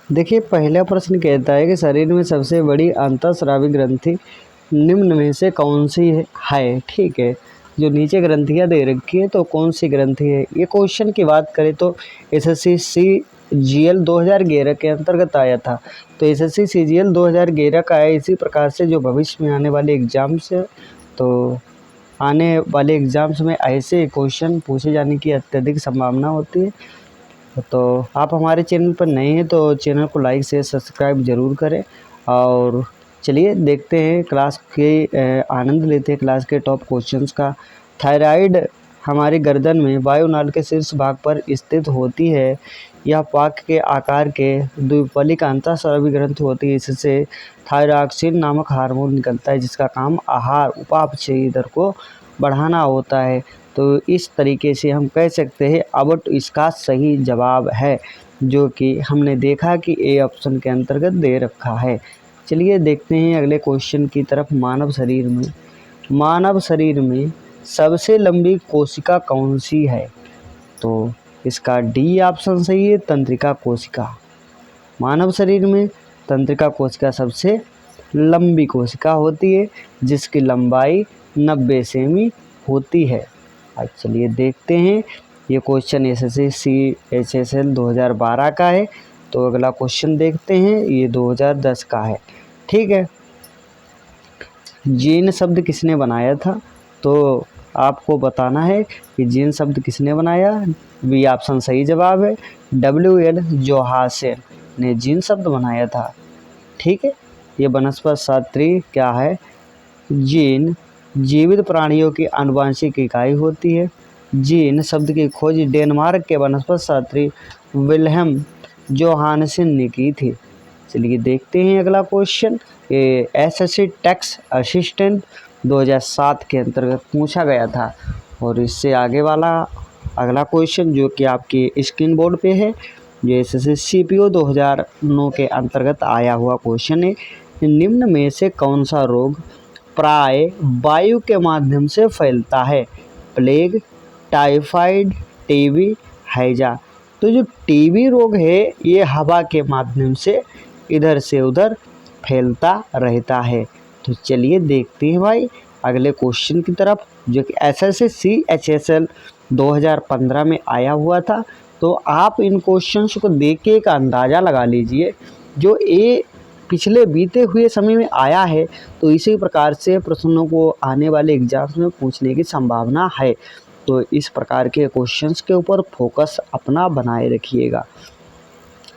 देखिए, पहला प्रश्न कहता है कि शरीर में सबसे बड़ी अंतःस्रावी ग्रंथि निम्न में से कौन सी है। ठीक है, जो नीचे ग्रंथियां दे रखी है तो कौन सी ग्रंथि है। ये क्वेश्चन की बात करें तो एसएससी सीजीएल 2011 के अंतर्गत आया था। तो एसएससी सीजीएल 2011 का है। इसी प्रकार से जो भविष्य में आने वाले एग्जाम्स है, तो आने वाले एग्जाम्स में ऐसे क्वेश्चन पूछे जाने की अत्यधिक संभावना होती है। तो आप हमारे चैनल पर नए हैं तो चैनल को लाइक शेयर सब्सक्राइब ज़रूर करें। और चलिए देखते हैं क्लास के आनंद लेते हैं क्लास के टॉप क्वेश्चंस का। थायराइड हमारी गर्दन में वायुनाल के शीर्ष भाग पर स्थित होती है। यह पाक के आकार के द्विपलिक अंतःस्रावी ग्रंथि होती है। इससे थायरॉक्सिन नामक हार्मोन निकलता है जिसका काम आहार उपापचयी दर को बढ़ाना होता है। तो इस तरीके से हम कह सकते हैं अब इसका सही जवाब है, जो कि हमने देखा कि ए ऑप्शन के अंतर्गत दे रखा है। चलिए देखते हैं अगले क्वेश्चन की तरफ। मानव शरीर में सबसे लंबी कोशिका कौन सी है। तो इसका डी ऑप्शन सही है, तंत्रिका कोशिका। मानव शरीर में तंत्रिका कोशिका सबसे लंबी कोशिका होती है जिसकी लंबाई 90 सेमी होती है। अब चलिए देखते हैं, ये क्वेश्चन एसएससी सीएचएसएल 2012 का है। तो अगला क्वेश्चन देखते हैं, ये 2010 का है। ठीक है, जीन शब्द किसने बनाया था। तो आपको बताना है कि जीन शब्द किसने बनाया। बी ऑप्शन सही जवाब है, WL जोहासन ने जीन शब्द बनाया था। ठीक है, ये वनस्पति शास्त्री क्या है। जीन जीवित प्राणियों की आनुवंशिक इकाई होती है। जीन शब्द की खोज डेनमार्क के वनस्पति शास्त्री विल्हेम जोहानसन ने की थी। चलिए देखते हैं अगला क्वेश्चन। ये एसएससी टैक्स असिस्टेंट 2007 के अंतर्गत पूछा गया था। और इससे आगे वाला अगला क्वेश्चन जो कि आपकी स्क्रीन बोर्ड पे है, ये एसएससी सीपीओ 2009 के अंतर्गत आया हुआ क्वेश्चन है। निम्न में से कौन सा रोग प्राय वायु के माध्यम से फैलता है। प्लेग, टाइफाइड, टीबी, हैजा। तो जो टीबी रोग है ये हवा के माध्यम से इधर से उधर फैलता रहता है। तो चलिए देखते हैं भाई अगले क्वेश्चन की तरफ, जो कि एसएससी सीएचएसएल 2015 में आया हुआ था। तो आप इन क्वेश्चंस को देख के एक अंदाज़ा लगा लीजिए, जो ये पिछले बीते हुए समय में आया है तो इसी प्रकार से प्रश्नों को आने वाले एग्जाम्स में पूछने की संभावना है। तो इस प्रकार के क्वेश्चंस के ऊपर फोकस अपना बनाए रखिएगा।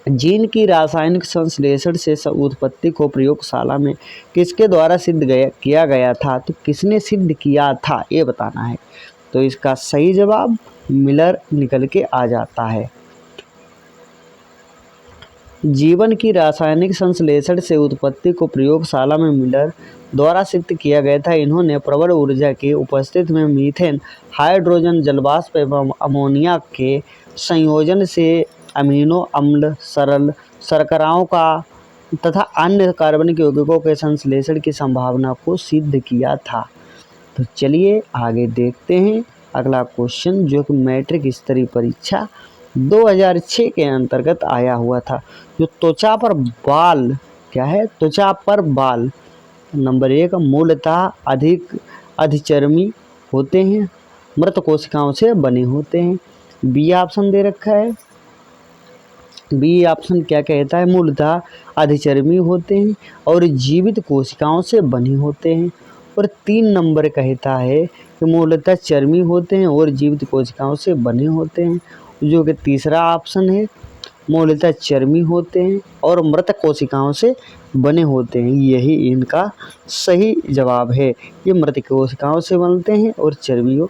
जीन की रासायनिक संश्लेषण से उत्पत्ति को प्रयोगशाला में किसके द्वारा किया गया था। तो किसने सिद्ध किया था ये बताना है। तो इसका सही जवाब मिलर निकल के आ जाता है। जीवन की रासायनिक संश्लेषण से उत्पत्ति को प्रयोगशाला में मिलर द्वारा सिद्ध किया गया था। इन्होंने प्रबल ऊर्जा की उपस्थिति में मीथेन, हाइड्रोजन, जलवाष्प एवं अमोनिया के संयोजन से अमीनो अम्ल, सरल शर्कराओं का तथा अन्य कार्बनिक यौगिकों के संश्लेषण की संभावना को सिद्ध किया था। तो चलिए आगे देखते हैं अगला क्वेश्चन, जो कि मैट्रिक स्तरीय परीक्षा 2006 के अंतर्गत आया हुआ था। जो त्वचा पर बाल क्या है, त्वचा पर बाल नंबर 1 मूलतः अधिक अधिचर्मी होते हैं, मृत कोशिकाओं से बने होते हैं। बी ऑप्शन दे रखा है। बी ऑप्शन क्या कहता है, मूलतः अधिचर्मी होते हैं और जीवित कोशिकाओं से बने होते हैं। और 3 नंबर कहता है कि मूलतः चर्मी होते हैं और जीवित कोशिकाओं से बने होते हैं, जो कि तीसरा ऑप्शन है, मूलतः चर्मी होते हैं और मृत कोशिकाओं से बने होते हैं। यही इनका सही जवाब है, ये मृत कोशिकाओं से बनते हैं और चर्बियों।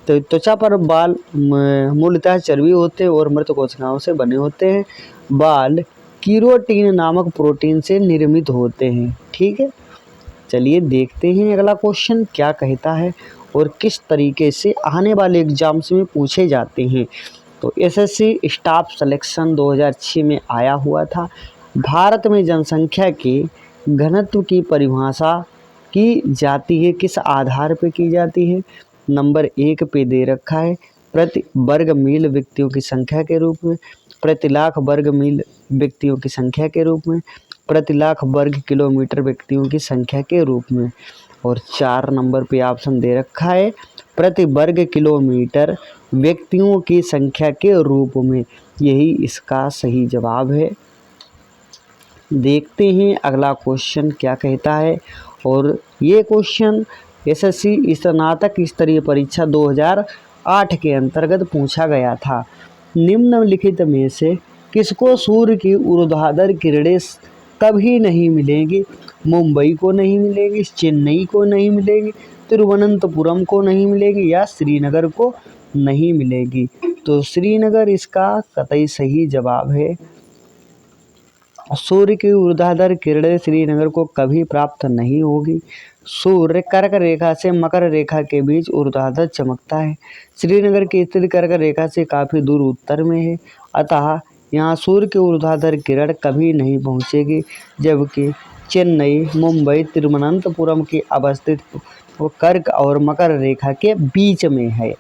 तो त्वचा पर बाल मूलतः चर्बी होते हैं और मृत कोशिकाओं से बने होते हैं। बाल कीरोटिन नामक प्रोटीन से निर्मित होते हैं। ठीक है, चलिए देखते हैं अगला क्वेश्चन क्या कहता है और किस तरीके से आने वाले एग्जाम्स में पूछे जाते हैं। तो एसएससी स्टाफ सिलेक्शन 2006 में आया हुआ था। भारत में जनसंख्या के घनत्व की परिभाषा की जाती है, किस आधार पर की जाती है। नंबर 1 पे दे रखा है, प्रति वर्ग मील व्यक्तियों की संख्या के रूप में। प्रति लाख वर्ग मील व्यक्तियों की संख्या के रूप में, प्रति लाख वर्ग किलोमीटर व्यक्तियों की संख्या के रूप में, और 4 नंबर पे ऑप्शन दे रखा है प्रति वर्ग किलोमीटर व्यक्तियों की संख्या के रूप में। यही इसका सही जवाब है। देखते हैं अगला क्वेश्चन क्या कहता है। और ये क्वेश्चन एसएससी स्नातक स्तरीय परीक्षा 2008 के अंतर्गत पूछा गया था। निम्नलिखित में से किसको सूर्य की ऊर्ध्वाधर किरणें कभी नहीं मिलेंगी? मुंबई को नहीं मिलेगी, चेन्नई को नहीं मिलेगी, तिरुवनंतपुरम को नहीं मिलेगी, या श्रीनगर को नहीं मिलेगी? तो श्रीनगर इसका कतई सही जवाब है। सूर्य की ऊर्ध्वाधर किरणें श्रीनगर को कभी प्राप्त नहीं होगी। सूर्य कर्क रेखा से मकर रेखा के बीच ऊर्ध्वाधर चमकता है। श्रीनगर की स्थिति कर्क रेखा से काफ़ी दूर उत्तर में है, अतः यहाँ सूर्य की ऊर्ध्वाधर किरण कभी नहीं पहुँचेगी, जबकि चेन्नई, मुंबई, तिरुवनंतपुरम की अवस्थित वो कर्क और मकर रेखा के बीच में है।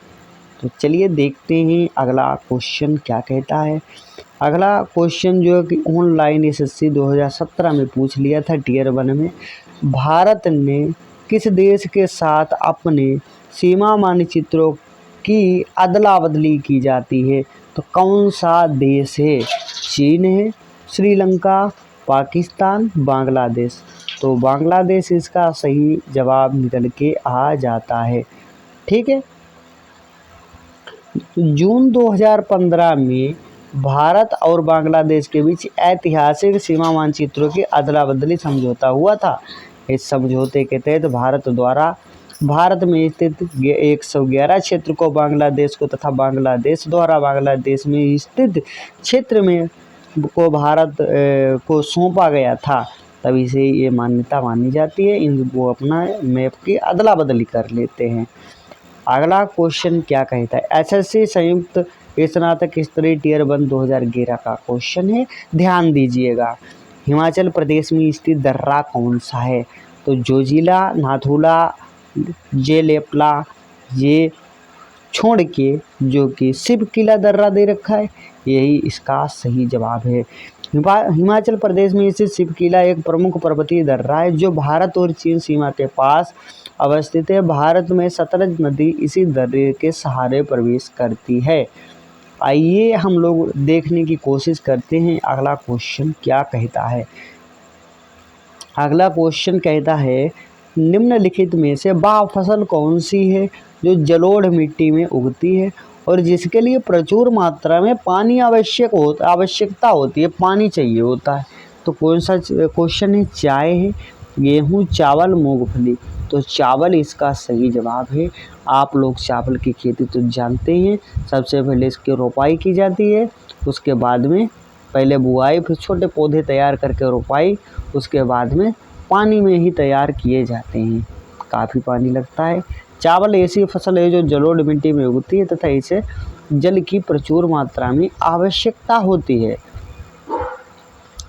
तो चलिए देखते हैं अगला क्वेश्चन क्या कहता है। अगला क्वेश्चन जो कि ऑनलाइन एसएससी 2017 में पूछ लिया था टियर 1 में। भारत ने किस देश के साथ अपने सीमा मानचित्रों की अदला बदली की जाती है? तो कौन सा देश है? चीन है, श्रीलंका, पाकिस्तान, बांग्लादेश? तो बांग्लादेश इसका सही जवाब निकल के आ जाता है। ठीक है। जून 2015 में भारत और बांग्लादेश के बीच ऐतिहासिक सीमा मानचित्रों की अदला बदली समझौता हुआ था। इस समझौते के तहत भारत द्वारा भारत में स्थित 111 क्षेत्र को बांग्लादेश को तथा बांग्लादेश द्वारा बांग्लादेश में स्थित क्षेत्र में को भारत को सौंपा गया था। तभी से ये मान्यता मानी जाती है। वो अपना मैप की अदला बदली कर लेते हैं। अगला क्वेश्चन क्या कहता है? एसएससी संयुक्त स्नातक स्तरीय टियर 1 2011 का क्वेश्चन है, ध्यान दीजिएगा। हिमाचल प्रदेश में स्थित दर्रा कौन सा है? तो जोजिला, नाथुला, जेलेपला, ये छोड़ के जो कि शिव किला दर्रा दे रखा है, यही इसका सही जवाब है। हिमाचल प्रदेश में स्थित शिव किला एक प्रमुख पर्वतीय दर्रा है जो भारत और चीन सीमा के पास अवस्थित है। भारत में सतलज नदी इसी दर्रे के सहारे प्रवेश करती है। आइए हम लोग देखने की कोशिश करते हैं अगला क्वेश्चन क्या कहता है। अगला क्वेश्चन कहता है, निम्नलिखित में से वह फसल कौन सी है जो जलोढ़ मिट्टी में उगती है और जिसके लिए प्रचुर मात्रा में पानी आवश्यकता होती है, पानी चाहिए होता है? तो कौन सा क्वेश्चन है? चाय है, गेहूँ, चावल, मूंगफली? तो चावल इसका सही जवाब है। आप लोग चावल की खेती तो जानते हैं। सबसे पहले इसकी रोपाई की जाती है, उसके बाद में पहले बुआई, फिर छोटे पौधे तैयार करके रोपाई, उसके बाद में पानी में ही तैयार किए जाते हैं। काफ़ी पानी लगता है। चावल ऐसी फसल है जो जलोढ़ मिट्टी में उगती है तथा इसे जल की प्रचुर मात्रा में आवश्यकता होती है।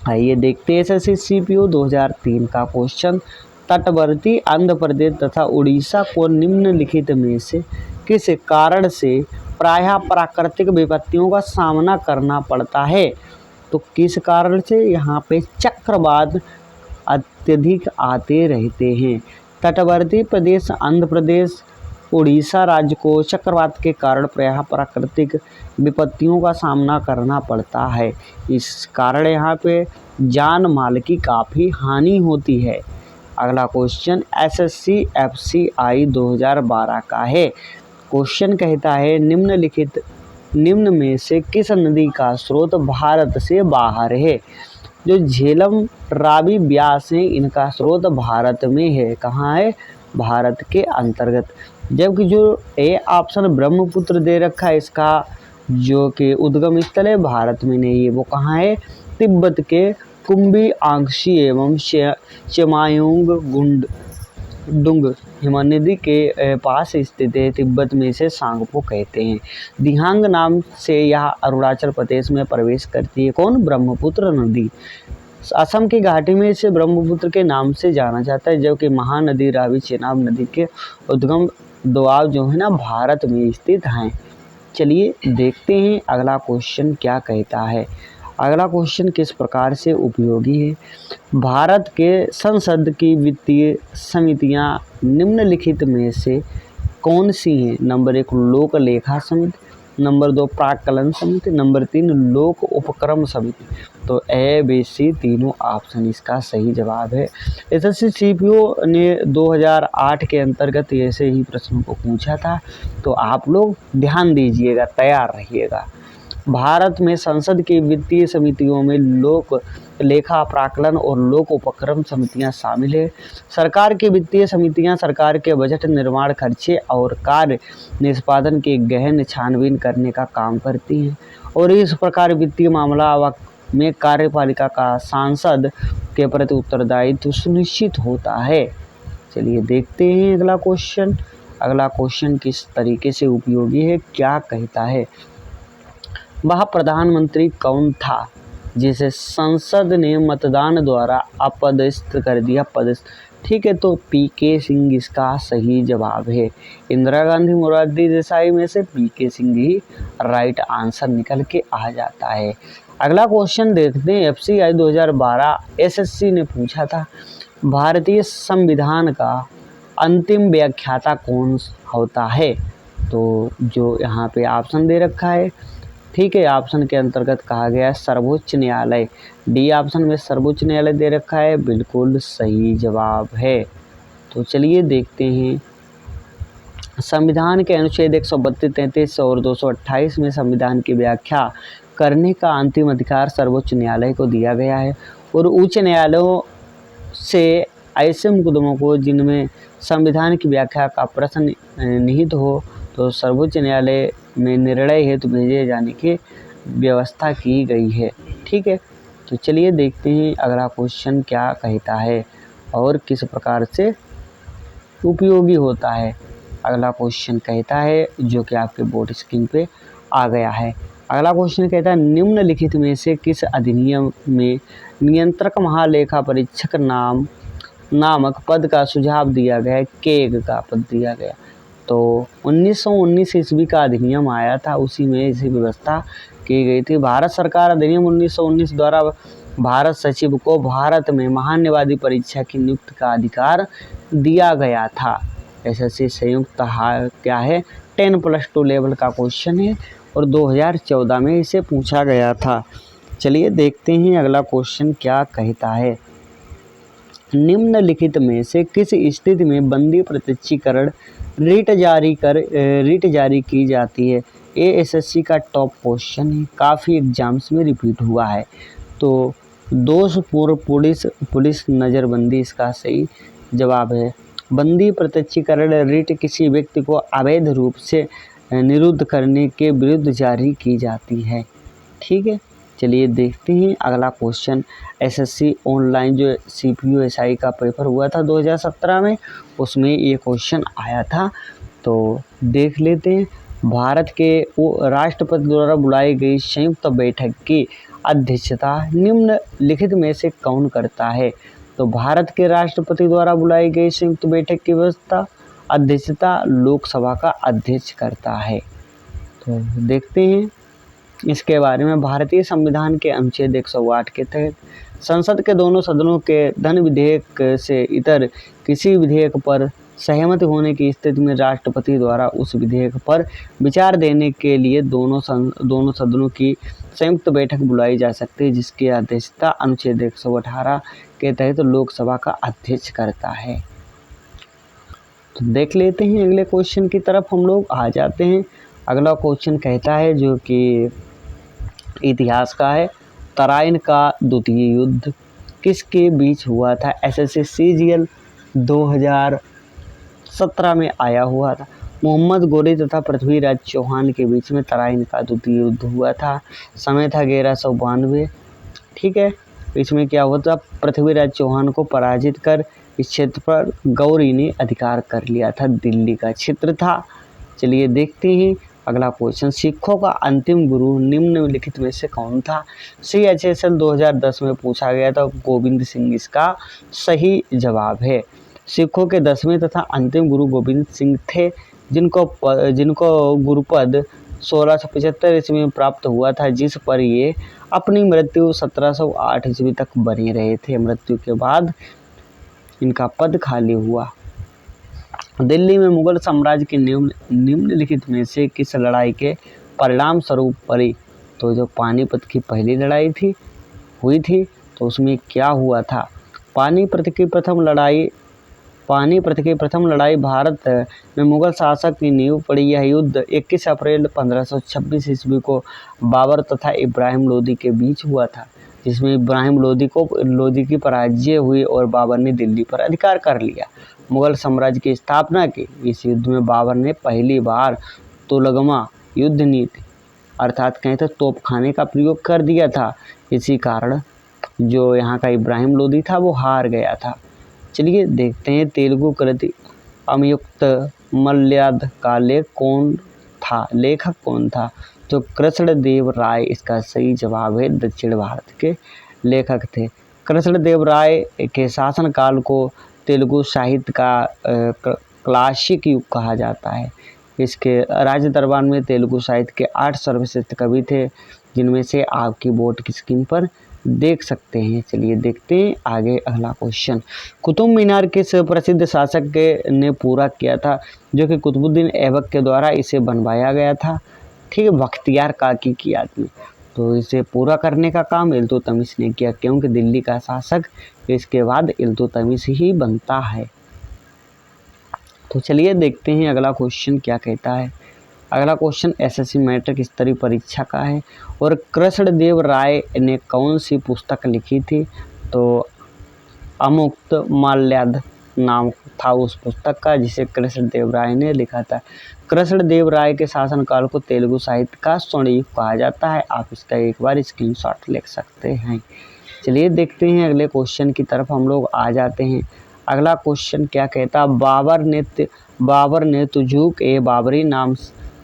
आइए देखते हैं एसएससी सीपीओ 2003 का क्वेश्चन। तटवर्ती आंध्र प्रदेश तथा उड़ीसा को निम्नलिखित में से किस कारण से प्रायः प्राकृतिक विपत्तियों का सामना करना पड़ता है? तो किस कारण से? यहाँ पे चक्रवात अत्यधिक आते रहते हैं। तटवर्ती प्रदेश आंध्र प्रदेश, उड़ीसा राज्य को चक्रवात के कारण प्रायः प्राकृतिक विपत्तियों का सामना करना पड़ता है। इस कारण यहाँ पे जान माल की काफ़ी हानि होती है। अगला क्वेश्चन एसएससी एफसीआई 2012 का है। क्वेश्चन कहता है, निम्न में से किस नदी का स्रोत भारत से बाहर है? जो झेलम, रावी, ब्यास है, इनका स्रोत भारत में है। कहाँ है? भारत के अंतर्गत। जबकि जो ए ऑप्शन ब्रह्मपुत्र दे रखा है, इसका जो कि उद्गम स्थल है भारत में नहीं है। वो कहाँ है? तिब्बत के कुंभी आंक्षी एवं चेमायुंग डुंग हिमनदी के पास स्थित है। तिब्बत में इसे सांगपो कहते हैं। दिहांग नाम से यह अरुणाचल प्रदेश में प्रवेश करती है। कौन? ब्रह्मपुत्र नदी। असम की घाटी में इसे ब्रह्मपुत्र के नाम से जाना जाता है, जबकि महानदी रावी चेनाब नदी के उद्गम द्वार जो है ना भारत में स्थित हैं। चलिए देखते हैं अगला क्वेश्चन क्या कहता है। अगला क्वेश्चन किस प्रकार से उपयोगी है। भारत के संसद की वित्तीय समितियां निम्नलिखित में से कौन सी हैं। नंबर 1 लोक लेखा समिति, नंबर 2 प्राक्कलन समिति, नंबर 3 लोक उपक्रम समिति। तो ए बी सी तीनों ऑप्शन इसका सही जवाब है। एसएससी सीपीओ ने 2008 के अंतर्गत ऐसे ही प्रश्नों को पूछा था, तो आप लोग ध्यान दीजिएगा, तैयार रहिएगा। भारत में संसद की वित्तीय समितियों में लोक लेखा, प्राक्कलन और लोक उपक्रम समितियां शामिल है। सरकार की वित्तीय समितियां सरकार के बजट, निर्माण, खर्चे और कार्य निष्पादन की गहन छानबीन करने का काम करती हैं और इस प्रकार वित्तीय मामला में कार्यपालिका का सांसद के प्रति उत्तरदायित्व सुनिश्चित होता है। चलिए देखते हैं अगला क्वेश्चन। अगला क्वेश्चन किस तरीके से उपयोगी है, क्या कहता है। वह प्रधानमंत्री कौन था जिसे संसद ने मतदान द्वारा अपदस्थ कर दिया। ठीक है, तो पीके सिंह इसका सही जवाब है। इंदिरा गांधी, मोरारजी देसाई में से पीके सिंह ही राइट आंसर निकल के आ जाता है। अगला क्वेश्चन देखते हैं। एफसीआई 2012 एसएससी ने पूछा था, भारतीय संविधान का अंतिम व्याख्याता कौन होता है। तो जो यहाँ पे ऑप्शन दे रखा है, ठीक है, ऑप्शन के अंतर्गत कहा गया है सर्वोच्च न्यायालय। डी ऑप्शन में सर्वोच्च न्यायालय दे रखा है, बिल्कुल सही जवाब है। तो चलिए देखते हैं। संविधान के अनुच्छेद 132, 33 और 228 में संविधान की व्याख्या करने का अंतिम अधिकार सर्वोच्च न्यायालय को दिया गया है और उच्च न्यायालयों से ऐसे मुकदमों को जिनमें संविधान की व्याख्या का प्रश्न निहित हो तो सर्वोच्च न्यायालय में निर्णय हेतु भेजे जाने की व्यवस्था की गई है। ठीक है, तो चलिए देखते हैं अगला क्वेश्चन क्या कहता है और किस प्रकार से उपयोगी होता है। अगला क्वेश्चन कहता है, जो कि आपके बोर्ड स्क्रीन पे आ गया है। अगला क्वेश्चन कहता है, निम्नलिखित में से किस अधिनियम में नियंत्रक महालेखा परीक्षक नामक पद का सुझाव दिया गया है। केग का पद दिया गया। तो 1919 ईस्वी का अधिनियम आया था, उसी में इसी व्यवस्था की गई थी। भारत सरकार अधिनियम 1919 द्वारा भारत सचिव को भारत में महान्यायवादी परीक्षा की नियुक्ति का अधिकार दिया गया था। एसएससी संयुक्त क्या है 10+2 लेवल का क्वेश्चन है और 2014 में इसे पूछा गया था। चलिए देखते हैं अगला क्वेश्चन क्या कहता है। निम्नलिखित में से किस स्थिति में बंदी प्रत्यक्षीकरण रिट जारी की जाती है। ये एसएससी का टॉप क्वेश्चन है, काफ़ी एग्जाम्स में रिपीट हुआ है। तो दोषपूर्ण पुलिस नज़रबंदी इसका सही जवाब है। बंदी प्रत्यक्षीकरण रिट किसी व्यक्ति को अवैध रूप से निरुद्ध करने के विरुद्ध जारी की जाती है। ठीक है, चलिए देखते हैं अगला क्वेश्चन। एसएससी ऑनलाइन जो सीपीयू एसआई का पेपर हुआ था 2017 में, उसमें ये क्वेश्चन आया था, तो देख लेते हैं। भारत के राष्ट्रपति द्वारा बुलाई गई संयुक्त बैठक की अध्यक्षता निम्नलिखित में से कौन करता है। तो भारत के राष्ट्रपति द्वारा बुलाई गई संयुक्त बैठक की अध्यक्षता लोकसभा का अध्यक्ष करता है। तो देखते हैं इसके बारे में। भारतीय संविधान के अनुच्छेद 108 के तहत संसद के दोनों सदनों के धन विधेयक से इतर किसी विधेयक पर सहमति होने की स्थिति में राष्ट्रपति द्वारा उस विधेयक पर विचार देने के लिए दोनों सदनों की संयुक्त बैठक बुलाई जा सकती है, जिसकी अध्यक्षता अनुच्छेद 118 के तहत लोकसभा का अध्यक्ष करता है। तो देख लेते हैं अगले क्वेश्चन की तरफ हम लोग आ जाते हैं। अगला क्वेश्चन कहता है, जो कि इतिहास का है, तराइन का द्वितीय युद्ध किसके बीच हुआ था। एसएससी सीजीएल 2017 में आया हुआ था। मोहम्मद गोरी तथा पृथ्वीराज चौहान के बीच में तराइन का द्वितीय युद्ध हुआ था। समय था 1192। ठीक है, इसमें क्या हुआ था, पृथ्वीराज चौहान को पराजित कर इस क्षेत्र पर गौरी ने अधिकार कर लिया था, दिल्ली का क्षेत्र था। चलिए देखते हैं अगला क्वेश्चन। सिखों का अंतिम गुरु निम्नलिखित में से कौन था। CHSL 2010 में पूछा गया था, गोविंद सिंह इसका सही जवाब है। सिखों के 10वें तथा अंतिम गुरु गोविंद सिंह थे, जिनको गुरुपद 1675 ईस्वी में प्राप्त हुआ था, जिस पर ये अपनी मृत्यु 1708 ईस्वी तक बने रहे थे। मृत्यु के बाद इनका पद खाली हुआ। दिल्ली में मुगल साम्राज्य की निम्नलिखित में से किस लड़ाई के परिणाम स्वरूप पड़ी? तो जो पानीपत की पहली लड़ाई हुई थी, तो उसमें क्या हुआ था? पानीपत की प्रथम लड़ाई भारत में मुगल शासक की नींव पड़ी। यह युद्ध 21 अप्रैल 1526 ईस्वी को बाबर तथा इब्राहिम लोदी के बीच हुआ था, जिसमें इब्राहिम लोदी की पराजय हुई और बाबर ने दिल्ली पर अधिकार कर लिया, मुगल साम्राज्य की स्थापना की। इस युद्ध में बाबर ने पहली बार तुलगमा युद्ध नीति अर्थात कहें तो तोपखाने का प्रयोग कर दिया था। इसी कारण जो यहाँ का इब्राहिम लोदी था वो हार गया था। चलिए देखते हैं तेलुगु कृति अमयुक्त मल्याद का लेखक कौन था? तो कृष्णदेव राय इसका सही जवाब है। दक्षिण भारत के लेखक थे। कृष्णदेव राय के शासनकाल को तेलुगु साहित्य का क्लासिक युग कहा जाता है। इसके राज्य दरबार में तेलुगु साहित्य के 8 सर्वश्रेष्ठ कवि थे, जिनमें से आपकी बोर्ड की स्क्रीन पर देख सकते हैं। चलिए देखते हैं आगे अगला क्वेश्चन। कुतुब मीनार किस प्रसिद्ध शासक ने पूरा किया था? जो कि कुतुबुद्दीन ऐबक के द्वारा इसे बनवाया गया था। ठीक है, बख्तियार काकी की याद में। तो इसे पूरा करने का काम इल्तुतमिश ने किया, क्योंकि दिल्ली का शासक इसके बाद इल्तुतमिश ही बनता है। तो चलिए देखते हैं अगला क्वेश्चन क्या कहता है। अगला क्वेश्चन एसएससी मैट्रिक स्तरीय परीक्षा का है। और कृष्णदेव राय ने कौन सी पुस्तक लिखी थी? तो अमुक्त माल्याद नाम था उस पुस्तक का, जिसे कृष्णदेव राय ने लिखा था। कृष्णदेव राय के शासनकाल को तेलुगु साहित्य का स्वर्ण युग कहा जाता है। आप इसका एक बार स्क्रीनशॉट ले सकते हैं। चलिए देखते हैं अगले क्वेश्चन की तरफ हम लोग आ जाते हैं। अगला क्वेश्चन क्या कहता? बाबर ने तुजूक ए बाबरी नाम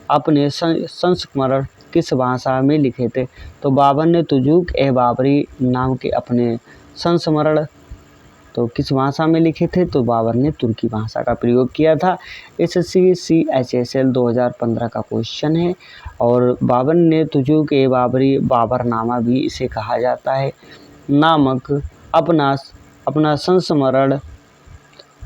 अपने संस्मरण किस भाषा में लिखे थे? तो बाबर ने तुजूक ए बाबरी नाम के अपने संस्मरण तो किस भाषा में लिखे थे? तो बाबर ने तुर्की भाषा का प्रयोग किया था। एसएससी CHSL 2015 का क्वेश्चन है। और बाबर ने तुजूक ए बाबरी, बाबरनामा भी इसे कहा जाता है, नामक अपना संस्मरण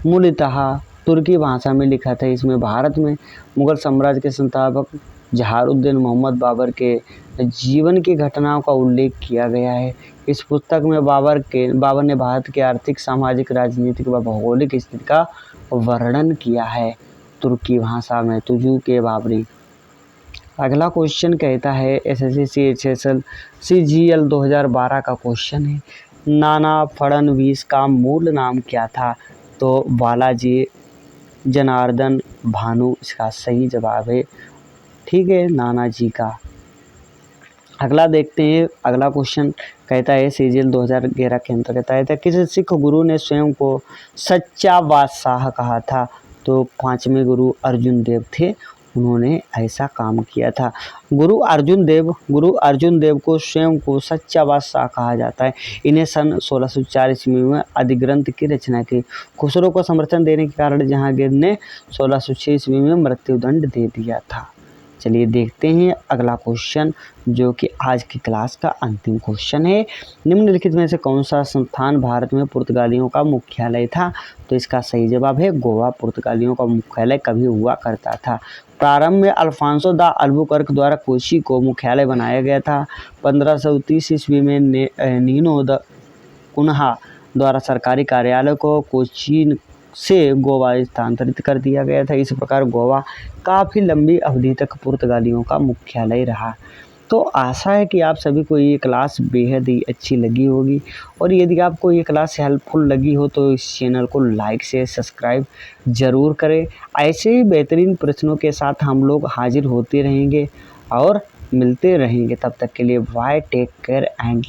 मूलतः तुर्की भाषा में लिखा था। इसमें भारत में मुगल साम्राज्य के संस्थापक जहारुद्दीन मोहम्मद बाबर के जीवन की घटनाओं का उल्लेख किया गया है। इस पुस्तक में बाबर ने भारत के आर्थिक, सामाजिक, राजनीतिक व भौगोलिक स्थिति का वर्णन किया है तुर्की भाषा में, तुजूक ए बाबरी। अगला क्वेश्चन कहता है एसएससी CHSL CGL 2012 का क्वेश्चन है। नाना फडणवीस का मूल नाम क्या था? तो बालाजी जनार्दन भानु इसका सही जवाब है। ठीक है, नाना जी का। अगला देखते हैं। अगला क्वेश्चन कहता है CGL 2011 के अंतर्गत आया था। किस सिख गुरु ने स्वयं को सच्चा बादशाह कहा था? तो 5वें गुरु अर्जुन देव थे, उन्होंने ऐसा काम किया था। गुरु अर्जुन देव को स्वयं को सच्चा बादशाह कहा जाता है। इन्हें सन 1604 ईस्वी में आदि ग्रंथ की रचना की। खुसरो को समर्थन देने के कारण जहांगीर ने 1606 ईस्वी में मृत्युदंड दे दिया था। चलिए देखते हैं अगला क्वेश्चन, जो कि आज की क्लास का अंतिम क्वेश्चन है। निम्नलिखित में से कौन सा संस्थान भारत में पुर्तगालियों का मुख्यालय था? तो इसका सही जवाब है गोवा। पुर्तगालियों का मुख्यालय कभी हुआ करता था? प्रारंभ में अल्फांसो द अल्बुकर्क द्वारा कोची को मुख्यालय बनाया गया था। 1530 ईस्वी में नीनो द कुन्हा द्वारा सरकारी कार्यालय को कोचीन से गोवा स्थानांतरित कर दिया गया था। इस प्रकार गोवा काफ़ी लंबी अवधि तक पुर्तगालियों का मुख्यालय रहा। तो आशा है कि आप सभी को ये क्लास बेहद ही अच्छी लगी होगी, और यदि आपको ये क्लास हेल्पफुल लगी हो तो इस चैनल को लाइक से सब्सक्राइब ज़रूर करें। ऐसे ही बेहतरीन प्रश्नों के साथ हम लोग हाजिर होते रहेंगे और मिलते रहेंगे। तब तक के लिए बाय, टेक केयर एंड